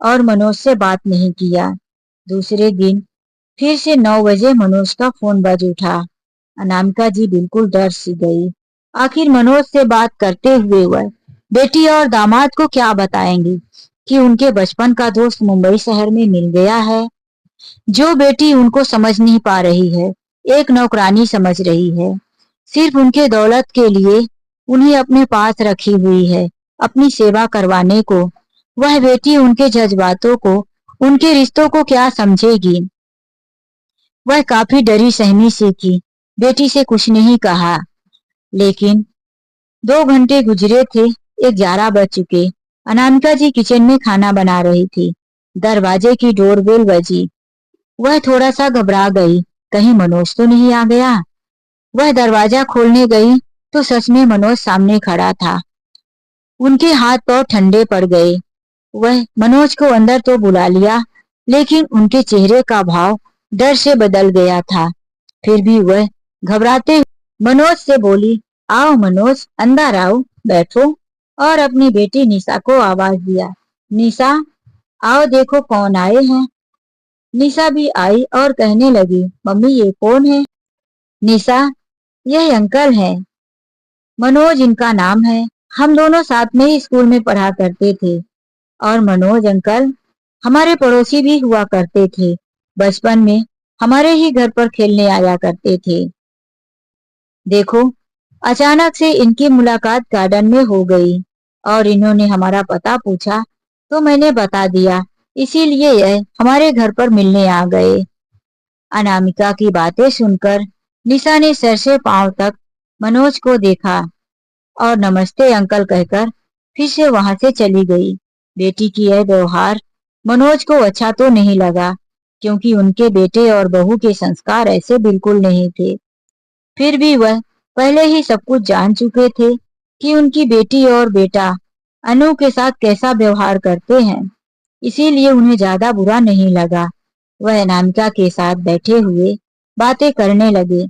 और मनोज से बात नहीं किया। दूसरे दिन फिर से 9 बजे मनोज का फोन बज उठा। अनामिका जी बिल्कुल डर सी गई। आखिर मनोज से बात करते हुए वह बेटी और दामाद को क्या बताएंगी कि उनके बचपन का दोस्त मुंबई शहर में मिल गया है। जो बेटी उनको समझ नहीं पा रही है, एक नौकरानी समझ रही है, सिर्फ उनके दौलत के लिए उन्हें अपने पास रखी हुई है अपनी सेवा करवाने को। वह बेटी उनके जज्बातों को, उनके रिश्तों को क्या समझेगी। वह काफी डरी सहमी सी थी। बेटी से कुछ नहीं कहा, लेकिन 2 घंटे गुजरे थे, 11 बज चुके। अनामिका जी किचन में खाना बना रही थी। दरवाजे की डोरबेल बजी। वह थोड़ा सा घबरा गई, कहीं मनोज तो नहीं आ गया। वह दरवाजा खोलने गई तो सच में मनोज सामने खड़ा था। उनके हाथ पांव ठंडे पड़ गए। वह मनोज को अंदर तो बुला लिया, लेकिन उनके चेहरे का भाव डर से बदल गया था। फिर भी वह घबराते मनोज से बोली, आओ मनोज, अंदर आओ, बैठो। और अपनी बेटी निशा को आवाज दिया, निशा आओ, देखो कौन आए हैं। निशा भी आई और कहने लगी, मम्मी ये कौन है। निशा, यह अंकल है, मनोज इनका नाम है। हम दोनों साथ में ही स्कूल में पढ़ा करते थे। और मनोज अंकल हमारे पड़ोसी भी हुआ करते थे। बचपन में हमारे ही घर पर खेलने आया करते थे। देखो, अचानक से इनकी मुलाकात गार्डन में हो गई और इन्होंने हमारा पता पूछा तो मैंने बता दिया, इसीलिए यह हमारे घर पर मिलने आ गए। अनामिका की बातें सुनकर निशा ने सर से पांव तक मनोज को देखा और नमस्ते अंकल कहकर फिर से वहां से चली गई। बेटी की यह व्यवहार मनोज को अच्छा तो नहीं लगा, क्योंकि उनके बेटे और बहू के संस्कार ऐसे बिल्कुल नहीं थे। फिर भी वह पहले ही सब कुछ जान चुके थे कि उनकी बेटी और बेटा अनु के साथ कैसा व्यवहार करते हैं, इसीलिए उन्हें ज्यादा बुरा नहीं लगा। वह अनामिका के साथ बैठे हुए बातें करने लगे।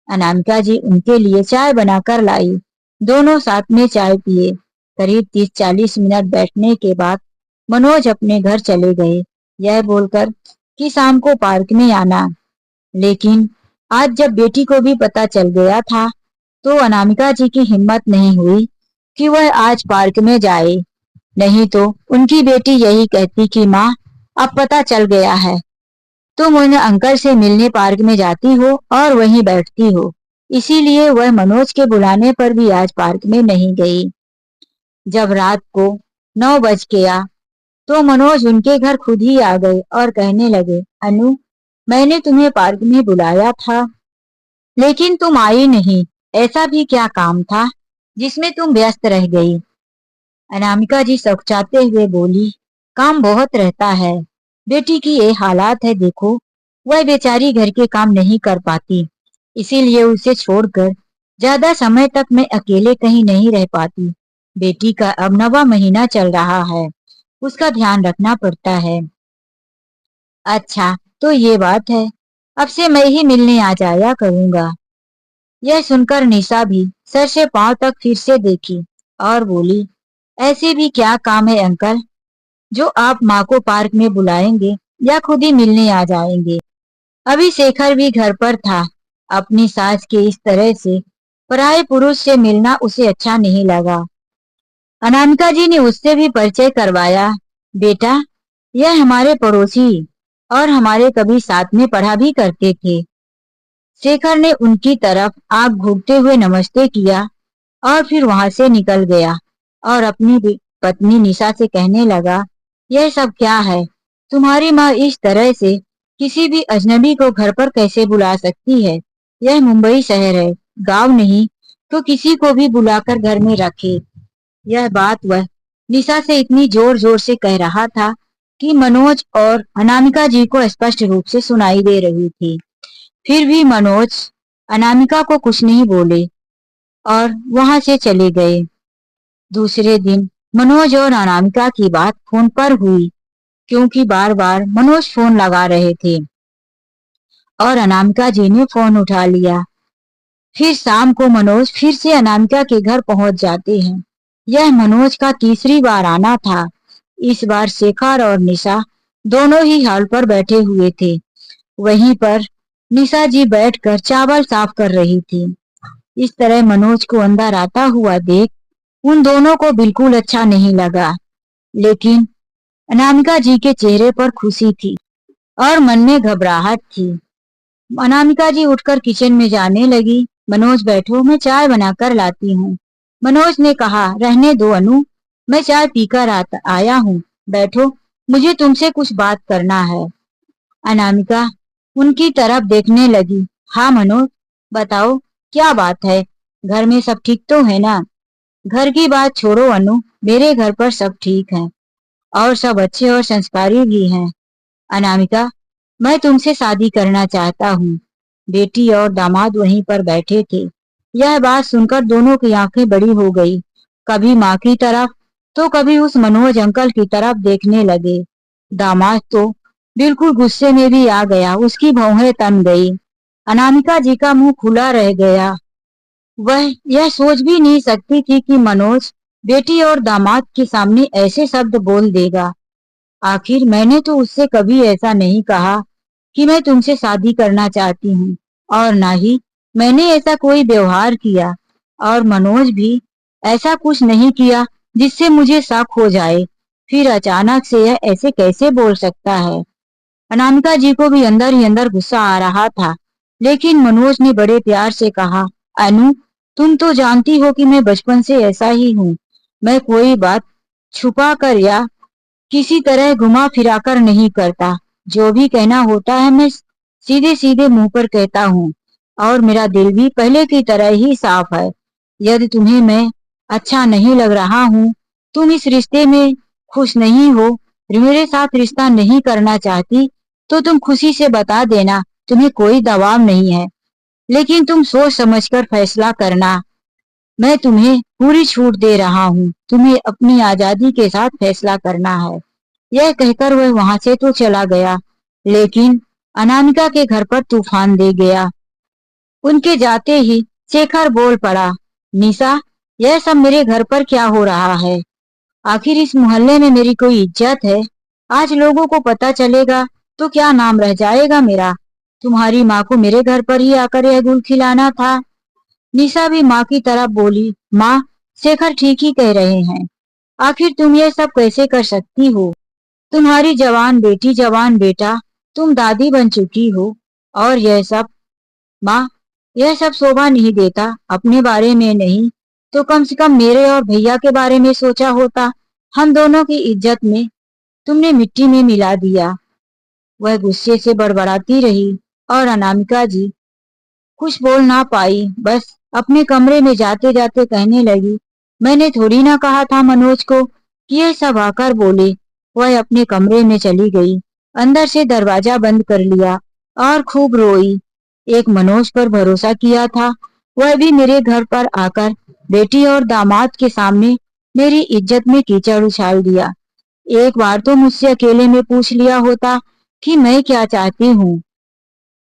अनामिका जी उनके लिए चाय बनाकर लाई। दोनों साथ में चाय पिए। करीब 30-40 मिनट बैठने के बाद मनोज अपने घर चले गए, यह बोलकर कि शाम को पार्क में आना। लेकिन आज जब बेटी को भी पता चल गया था तो अनामिका जी की हिम्मत नहीं हुई कि वह आज पार्क में जाए। नहीं तो उनकी बेटी यही कहती कि माँ, अब पता चल गया है, तुम उन अंकल से मिलने पार्क में जाती हो और वहीं बैठती हो। इसीलिए वह मनोज के बुलाने पर भी आज पार्क में नहीं गई। जब रात को 9 बज गया तो मनोज उनके घर खुद ही आ गए और कहने लगे, अनु, मैंने तुम्हें पार्क में बुलाया था, लेकिन तुम आई नहीं। ऐसा भी क्या काम था जिसमें तुम व्यस्त रह गई। अनामिका जी सकचाते हुए बोली, काम बहुत रहता है, बेटी की ये हालात है, देखो वह बेचारी घर के काम नहीं कर पाती, इसीलिए उसे छोड़कर ज्यादा समय तक मैं अकेले कहीं नहीं रह पाती। बेटी का अब 9वां महीना चल रहा है, उसका ध्यान रखना पड़ता है। अच्छा, तो ये बात है, अब से मैं ही मिलने आ जाया करूंगा। यह सुनकर निशा भी सर से पांव तक फिर से देखी और बोली, ऐसे भी क्या काम है अंकल जो आप माँ को पार्क में बुलाएंगे या खुद ही मिलने आ जाएंगे। अभी शेखर भी घर पर था। अपनी सास के इस तरह से पराये पुरुष से मिलना उसे अच्छा नहीं लगा। अनामिका जी ने उससे भी परिचय करवाया। बेटा, यह हमारे पड़ोसी और हमारे कभी साथ में पढ़ा भी करते थे। शेखर ने उनकी तरफ आंख घूरते हुए नमस्ते किया और फिर वहां से निकल गया और अपनी पत्नी निशा से कहने लगा, यह सब क्या है, तुम्हारी माँ इस तरह से किसी भी अजनबी को घर पर कैसे बुला सकती है। यह मुंबई शहर है, गांव नहीं, तो किसी को भी बुलाकर घर में रखे। यह बात वह निशा से इतनी जोर जोर से कह रहा था कि मनोज और अनामिका जी को स्पष्ट रूप से सुनाई दे रही थी। फिर भी मनोज अनामिका को कुछ नहीं बोले और वहां से चले गए। दूसरे दिन मनोज और अनामिका की बात फोन पर हुई, क्योंकि बार बार मनोज फोन लगा रहे थे और अनामिका जी ने फोन उठा लिया। फिर शाम को मनोज फिर से अनामिका के घर पहुंच जाते हैं। यह मनोज का तीसरी बार आना था। इस बार शेखर और निशा दोनों ही हॉल पर बैठे हुए थे। वहीं पर निशा जी बैठकर चावल साफ कर रही थी। इस तरह मनोज को अंदर आता हुआ देख उन दोनों को बिल्कुल अच्छा नहीं लगा, लेकिन अनामिका जी के चेहरे पर खुशी थी और मन में घबराहट थी। अनामिका जी उठकर किचन में जाने लगी। मनोज बैठो, मैं चाय बनाकर लाती हूँ। मनोज ने कहा, रहने दो अनु, मैं चाय पीकर आया हूँ, बैठो, मुझे तुमसे कुछ बात करना है। अनामिका उनकी तरफ देखने लगी। हाँ मनोज, बताओ क्या बात है, घर में सब ठीक तो है ना? घर की बात छोड़ो अनु, मेरे घर पर सब ठीक है और सब अच्छे और संस्कारी भी हैं। अनामिका, मैं तुमसे शादी करना चाहता हूँ। बेटी और दामाद वहीं पर बैठे थे। यह बात सुनकर दोनों की आंखें बड़ी हो गई। कभी माँ की तरफ तो कभी उस मनोज अंकल की तरफ देखने लगे। दामाद तो बिल्कुल गुस्से में भी आ गया, उसकी भौहें तन गई। अनामिका जी का मुंह खुला रह गया। वह यह सोच भी नहीं सकती थी कि मनोज बेटी और दामाद के सामने ऐसे शब्द बोल देगा। आखिर मैंने तो उससे कभी ऐसा नहीं कहा कि मैं तुमसे शादी करना चाहती हूँ, और ना ही मैंने ऐसा कोई व्यवहार किया, और मनोज भी ऐसा कुछ नहीं किया जिससे मुझे शक हो जाए। फिर अचानक से यह ऐसे कैसे बोल सकता है? अनामिका जी को भी अंदर ही अंदर गुस्सा आ रहा था, लेकिन मनोज ने बड़े प्यार से कहा, अनु, तुम तो जानती हो कि मैं बचपन से ऐसा ही हूँ। मैं कोई बात छुपा कर या किसी तरह घुमा फिरा कर नहीं करता। जो भी कहना होता है मैं सीधे सीधे मुंह पर कहता हूँ, और मेरा दिल भी पहले की तरह ही साफ है। यदि तुम्हें मैं अच्छा नहीं लग रहा हूँ, तुम इस रिश्ते में खुश नहीं हो, मेरे साथ रिश्ता नहीं करना चाहती, तो तुम खुशी से बता देना, तुम्हें कोई दबाव नहीं है। लेकिन तुम सोच समझकर फैसला करना। मैं तुम्हें पूरी छूट दे रहा हूँ, तुम्हें अपनी आजादी के साथ फैसला करना है। यह कहकर वह वहां से तो चला गया, लेकिन अनामिका के घर पर तूफान दे गया। उनके जाते ही शेखर बोल पड़ा, निशा, यह सब मेरे घर पर क्या हो रहा है? आखिर इस मोहल्ले में मेरी कोई इज्जत है? आज लोगों को पता चलेगा तो क्या नाम रह जाएगा मेरा? तुम्हारी माँ को मेरे घर पर ही आकर यह गुल खिलाना था। निशा भी माँ की तरफ बोली, माँ, शेखर ठीक ही कह रहे हैं। आखिर तुम ये सब कैसे कर सकती हो? तुम्हारी जवान बेटी, जवान बेटा, तुम दादी बन चुकी हो, और यह सब? माँ, यह सब शोभा नहीं देता। अपने बारे में नहीं तो कम से कम मेरे और भैया के बारे में सोचा होता। हम दोनों की इज्जत में तुमने मिट्टी में मिला दिया। वह गुस्से से बड़बड़ाती रही और अनामिका जी कुछ बोल ना पाई, बस अपने कमरे में जाते जाते कहने लगी, मैंने थोड़ी ना कहा था मनोज को कि ये सब आकर बोले। वह अपने कमरे में चली गई, अंदर से दरवाजा बंद कर लिया और खूब रोई। एक मनोज पर भरोसा किया था, वह भी मेरे घर पर आकर बेटी और दामाद के सामने मेरी इज्जत में कीचड़ उछाल दिया। एक बार तो मुझसे अकेले में पूछ लिया होता कि मैं क्या चाहती हूँ।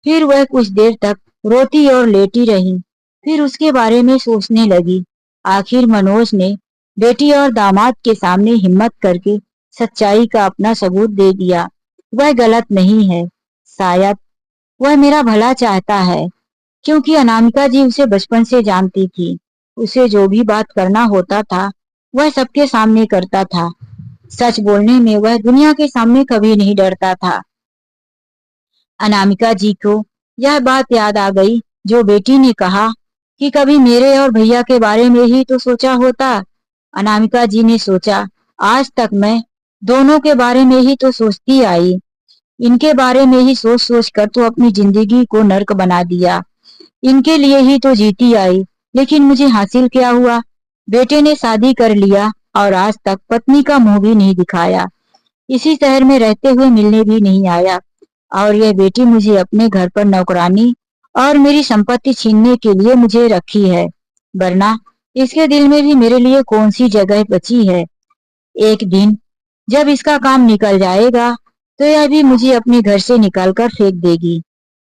फिर वह कुछ देर तक रोती और लेटी रही, फिर उसके बारे में सोचने लगी। आखिर मनोज ने बेटी और दामाद के सामने हिम्मत करके सच्चाई का अपना सबूत दे दिया। वह गलत नहीं है, शायद वह मेरा भला चाहता है, क्योंकि अनामिका जी उसे बचपन से जानती थी। उसे जो भी बात करना होता था वह सबके सामने करता था। सच बोलने में वह दुनिया के सामने कभी नहीं डरता था। अनामिका जी को यह बात याद आ गई जो बेटी ने कहा कि कभी मेरे और भैया के बारे में ही तो सोचा होता। अनामिका जी ने सोचा, आज तक मैं दोनों के बारे में ही तो सोचती आई, इनके बारे में ही सोच सोच कर तो अपनी जिंदगी को नर्क बना दिया। इनके लिए ही तो जीती आई, लेकिन मुझे हासिल क्या हुआ? बेटे ने शादी कर लिया और आज तक पत्नी का मुंह भी नहीं दिखाया, इसी शहर में रहते हुए मिलने भी नहीं आया, और यह बेटी मुझे अपने घर पर नौकरानी और मेरी संपत्ति छीनने के लिए मुझे रखी है, वरना इसके दिल में भी मेरे लिए कौन सी जगह बची है। एक दिन जब इसका काम निकल जाएगा तो यह भी मुझे अपने घर से निकालकर फेंक देगी,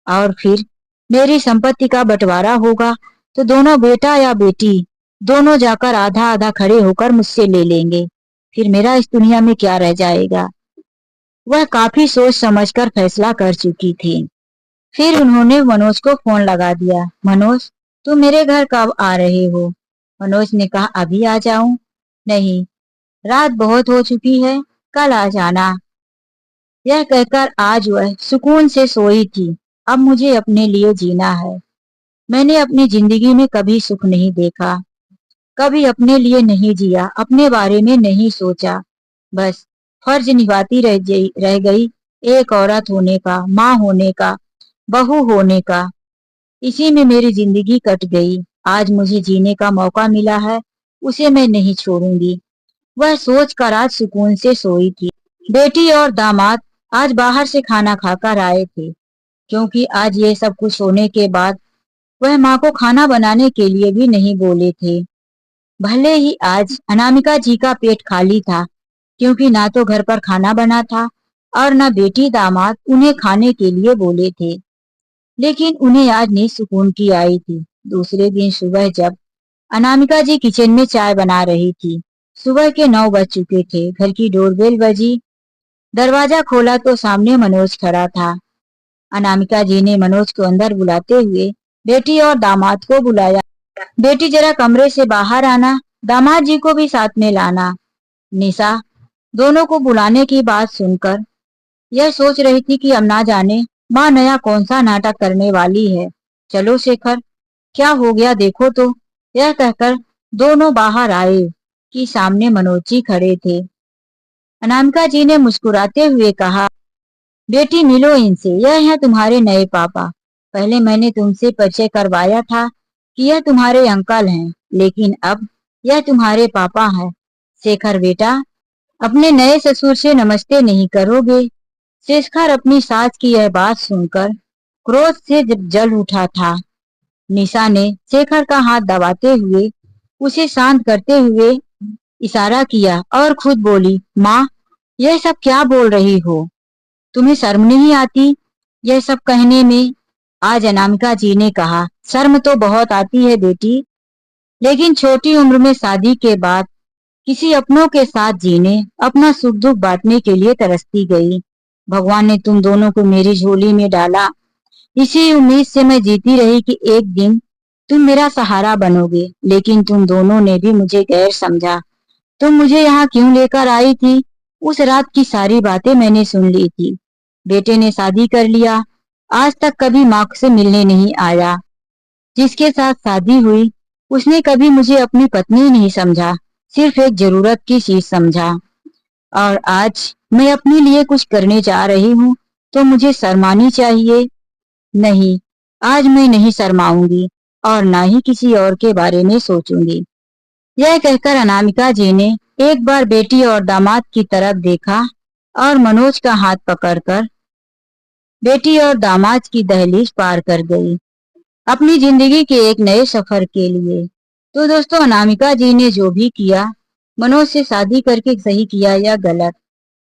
और फिर मेरी संपत्ति का बंटवारा होगा तो दोनों बेटा या बेटी दोनों जाकर आधा आधा खड़े होकर मुझसे ले लेंगे। फिर मेरा इस दुनिया में क्या रह जाएगा। वह काफी सोच समझकर फैसला कर चुकी थी। फिर उन्होंने मनोज को फोन लगा दिया। मनोज, तुम मेरे घर कब आ रहे हो? मनोज ने कहा, अभी आ जाऊं? नहीं, रात बहुत हो चुकी है, कल आ जाना। यह कहकर आज वह सुकून से सोई थी। अब मुझे अपने लिए जीना है। मैंने अपनी जिंदगी में कभी सुख नहीं देखा, कभी अपने लिए नहीं जिया, अपने बारे में नहीं सोचा। बस फर्ज निभाती रह गई, एक औरत होने का, माँ होने का, बहू होने का। इसी में मेरी जिंदगी कट गई। आज मुझे जीने का मौका मिला है, उसे मैं नहीं छोड़ूंगी। वह सोच कर आज सुकून से सोई थी। बेटी और दामाद आज बाहर से खाना खाकर आए थे, क्योंकि आज ये सब कुछ होने के बाद वह माँ को खाना बनाने के लिए भी नहीं बोले थे। भले ही आज अनामिका जी का पेट खाली था, क्योंकि ना तो घर पर खाना बना था और न बेटी दामाद उन्हें खाने के लिए बोले थे, लेकिन उन्हें आज नींद सुकून की आई थी। दूसरे दिन सुबह जब अनामिका जी किचन में चाय बना रही थी, सुबह के 9 बज चुके थे। घर की डोरबेल बजी। दरवाजा खोला तो सामने मनोज खड़ा था। अनामिका जी ने मनोज को अंदर बुलाते हुए बेटी और दामाद को बुलाया। बेटी, जरा कमरे से बाहर आना, दामाद जी को भी साथ में लाना। निशा दोनों को बुलाने की बात सुनकर यह सोच रही थी कि अब ना जाने माँ नया कौन सा नाटक करने वाली है। चलो शेखर, क्या हो गया देखो तो। यह कहकर दोनों बाहर आए कि सामने मनोज जी खड़े थे। अनामिका जी ने मुस्कुराते हुए कहा, बेटी मिलो इनसे, यह है तुम्हारे नए पापा। पहले मैंने तुमसे परिचय करवाया था कि यह तुम्हारे अंकल हैं, लेकिन अब यह तुम्हारे पापा हैं। शेखर बेटा, अपने नए ससुर से नमस्ते नहीं करोगे? शेखर अपनी सास की यह बात सुनकर क्रोध से जल उठा था। निशा ने शेखर का हाथ दबाते हुए उसे शांत करते हुए इशारा किया और खुद बोली, माँ, यह सब क्या बोल रही हो? तुम्हें शर्म नहीं आती यह सब कहने में? आज अनामिका जी ने कहा, शर्म तो बहुत आती है बेटी, लेकिन छोटी उम्र में शादी के बाद किसी अपनों के साथ जीने, अपना सुख दुख बांटने के लिए तरसती गई। भगवान ने तुम दोनों को मेरी झोली में डाला। इसी उम्मीद से मैं जीती रही कि एक दिन तुम मेरा सहारा बनोगे, लेकिन तुम दोनों ने भी मुझे गैर समझा। तुम मुझे यहाँ क्यों लेकर आई थी? उस रात की सारी बातें मैंने सुन ली थी। बेटे ने शादी कर लिया, आज तक कभी माँ से मिलने नहीं आया। जिसके साथ शादी हुई उसने कभी मुझे अपनी पत्नी नहीं समझा, सिर्फ एक जरूरत की चीज समझा। और आज मैं अपने लिए कुछ करने जा रही हूँ तो मुझे शर्मानी चाहिए? नहीं, आज मैं नहीं शर्माऊंगी और ना ही किसी और के बारे में सोचूंगी। यह कहकर अनामिका जी ने एक बार बेटी और दामाद की तरफ देखा और मनोज का हाथ पकड़कर बेटी और दामाद की दहलीज पार कर गई, अपनी जिंदगी के एक नए सफर के लिए। तो दोस्तों, अनामिका जी ने जो भी किया, मनोज से शादी करके सही किया या गलत,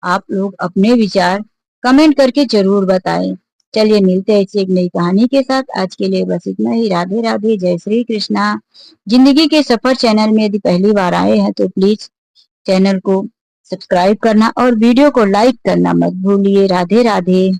आप लोग अपने विचार कमेंट करके जरूर बताएं। चलिए मिलते हैं ऐसी एक नई कहानी के साथ। आज के लिए बस इतना ही। राधे राधे, जय श्री कृष्णा। जिंदगी के सफर चैनल में यदि पहली बार आए हैं तो प्लीज चैनल को सब्सक्राइब करना और वीडियो को लाइक करना मत भूलिए। राधे राधे।